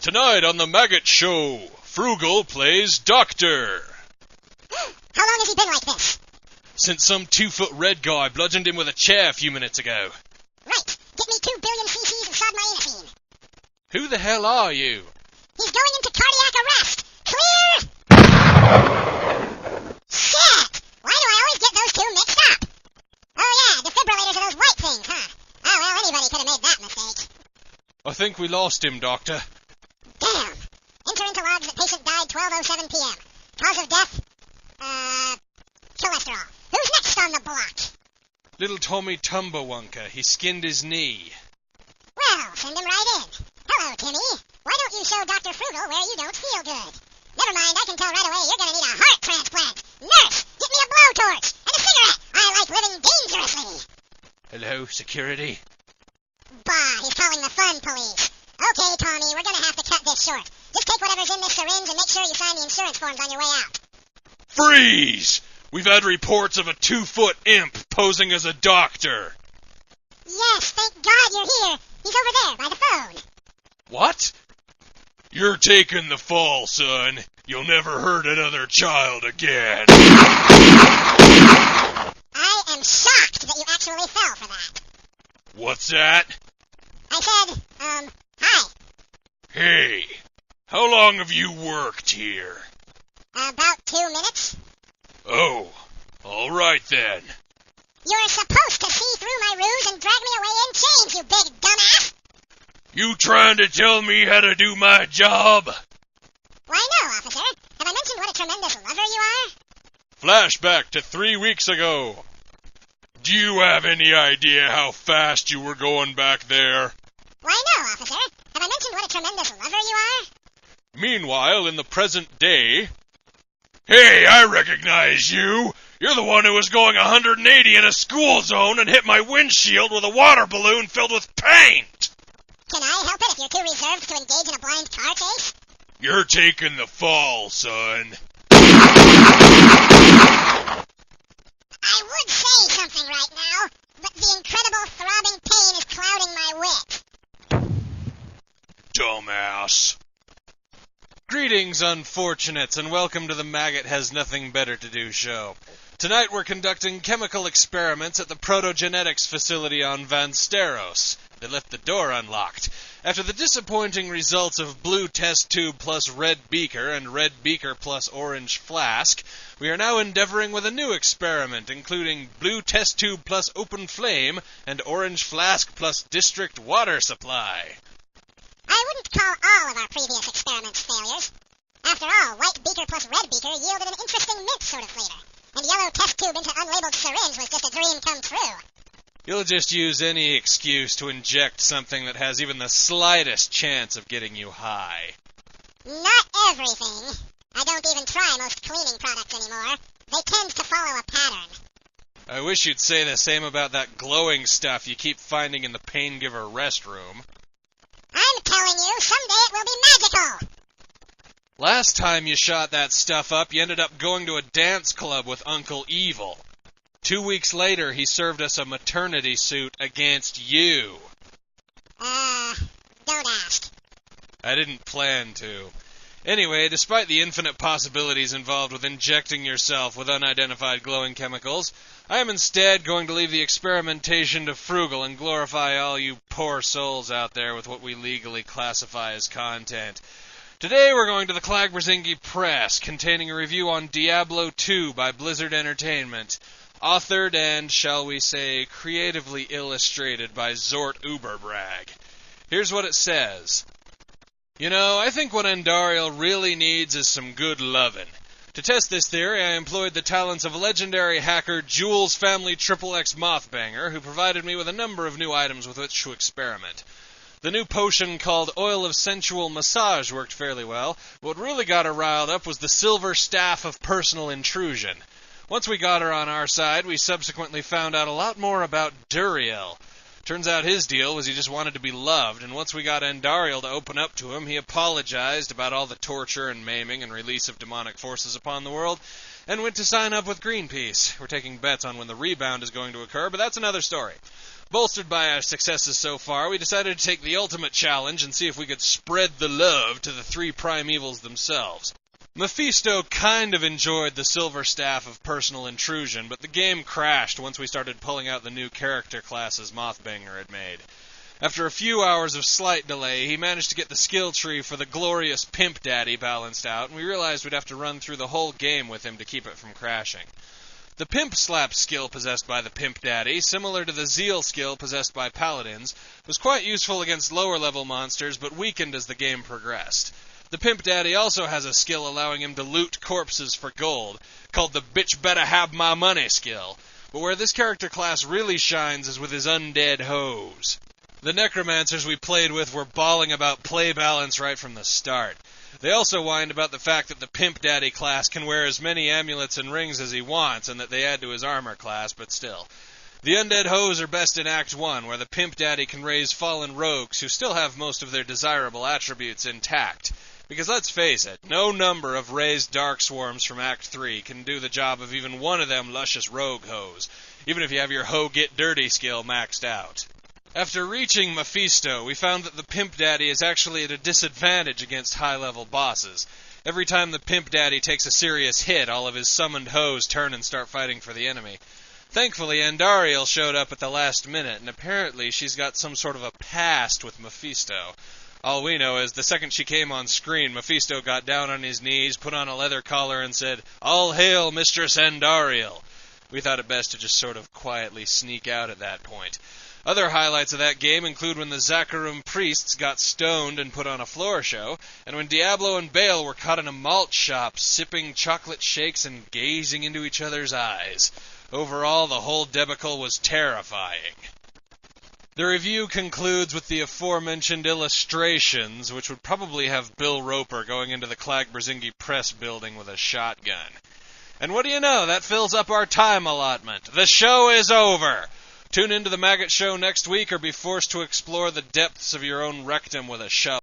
Tonight on the Maggot Show, Frugal plays Doctor. How long has he been like this? Since some 2-foot red guy bludgeoned him with a chair a few minutes ago. Right. Get me 2 billion cc's of sodmyinethine. Who the hell are you? He's going into cardiac arrest. Clear! Shit! Why do I always get those two mixed up? Oh yeah, defibrillators are those white things, huh? Oh well, anybody could have made that mistake. I think we lost him, Doctor. Damn. Enter into logs that patient died 12:07 p.m. Cause of death? Cholesterol. Who's next on the block? Little Tommy Tumberwunker. He skinned his knee. Well, send him right in. Hello, Timmy. Why don't you show Dr. Frugal where you don't feel good? Never mind, I can tell right away you're gonna need a heart transplant. Nurse, get me a blowtorch and a cigarette. I like living dangerously. Hello, security. Bah, he's calling the fun police. Okay, Tommy, we're gonna have to cut this short. Just take whatever's in this syringe and make sure you sign the insurance forms on your way out. Freeze! We've had reports of a 2-foot imp posing as a doctor. Yes, thank God you're here. He's over there, by the phone. What? You're taking the fall, son. You'll never hurt another child again. I am shocked that you actually fell for that. What's that? I said, hi. Hey, how long have you worked here? About 2 minutes. Oh, all right then. You're supposed to see through my ruse and drag me away in chains, you big dumbass. You trying to tell me how to do my job? Why no, officer. Have I mentioned what a tremendous lover you are? Flashback to 3 weeks ago. Do you have any idea how fast you were going back there? Why no, officer. Have I mentioned what a tremendous lover you are? Meanwhile, in the present day... Hey, I recognize you! You're the one who was going 180 in a school zone and hit my windshield with a water balloon filled with paint! Can I help it if you're too reserved to engage in a blind car chase? You're taking the fall, son. I would say something right now, but the incredible throbbing pain is clouding my wit. Dumbass. Greetings, unfortunates, and welcome to the Maggot Has Nothing Better to Do show. Tonight we're conducting chemical experiments at the protogenetics facility on Vansteros. They left the door unlocked. After the disappointing results of blue test tube plus red beaker and red beaker plus orange flask, we are now endeavoring with a new experiment, including blue test tube plus open flame and orange flask plus district water supply. I wouldn't call all of our previous experiments failures. After all, white beaker plus red beaker yielded an interesting mint sort of flavor, and yellow test tube into unlabeled syringe was just a dream come true. You'll just use any excuse to inject something that has even the slightest chance of getting you high. Not everything. I don't even try most cleaning products anymore. They tend to follow a pattern. I wish you'd say the same about that glowing stuff you keep finding in the pain giver restroom. I'm telling you, someday it will be magical! Last time you shot that stuff up, you ended up going to a dance club with Uncle Evil. 2 weeks later, he served us a maternity suit against you. Don't ask. I didn't plan to. Anyway, despite the infinite possibilities involved with injecting yourself with unidentified glowing chemicals, I am instead going to leave the experimentation to Frugal and glorify all you poor souls out there with what we legally classify as content. Today we're going to the Clagberzingi Press, containing a review on Diablo 2 by Blizzard Entertainment, authored and, shall we say, creatively illustrated by Zort Uberbrag. Here's what it says. You know, I think what Andariel really needs is some good lovin'. To test this theory, I employed the talents of legendary hacker Jules Family XXX Mothbanger, who provided me with a number of new items with which to experiment. The new potion called Oil of Sensual Massage worked fairly well. What really got her riled up was the Silver Staff of Personal Intrusion. Once we got her on our side, we subsequently found out a lot more about Duriel. Turns out his deal was he just wanted to be loved, and once we got Andariel to open up to him, he apologized about all the torture and maiming and release of demonic forces upon the world, and went to sign up with Greenpeace. We're taking bets on when the rebound is going to occur, but that's another story. Bolstered by our successes so far, we decided to take the ultimate challenge and see if we could spread the love to the three primevals themselves. Mephisto kind of enjoyed the silver staff of personal intrusion, but the game crashed once we started pulling out the new character classes Mothbanger had made. After a few hours of slight delay, he managed to get the skill tree for the glorious Pimp Daddy balanced out, and we realized we'd have to run through the whole game with him to keep it from crashing. The Pimp Slap skill possessed by the Pimp Daddy, similar to the Zeal skill possessed by Paladins, was quite useful against lower-level monsters, but weakened as the game progressed. The Pimp Daddy also has a skill allowing him to loot corpses for gold, called the Bitch Better Have My Money skill, but where this character class really shines is with his undead hoes. The necromancers we played with were bawling about play balance right from the start. They also whined about the fact that the Pimp Daddy class can wear as many amulets and rings as he wants, and that they add to his armor class, but still. The undead hoes are best in Act 1, where the Pimp Daddy can raise fallen rogues who still have most of their desirable attributes intact. Because let's face it, no number of raised dark swarms from Act 3 can do the job of even one of them luscious rogue hoes, even if you have your hoe get dirty skill maxed out. After reaching Mephisto, we found that the Pimp Daddy is actually at a disadvantage against high-level bosses. Every time the Pimp Daddy takes a serious hit, all of his summoned hoes turn and start fighting for the enemy. Thankfully, Andariel showed up at the last minute, and apparently she's got some sort of a past with Mephisto. All we know is the second she came on screen, Mephisto got down on his knees, put on a leather collar, and said, "All hail, Mistress Andariel." We thought it best to just sort of quietly sneak out at that point. Other highlights of that game include when the Zakharum priests got stoned and put on a floor show, and when Diablo and Bale were caught in a malt shop sipping chocolate shakes and gazing into each other's eyes. Overall, the whole debacle was terrifying. The review concludes with the aforementioned illustrations, which would probably have Bill Roper going into the Clag-Brzezinski Press building with a shotgun. And what do you know, that fills up our time allotment. The show is over! Tune into the Maggot Show next week or be forced to explore the depths of your own rectum with a shovel.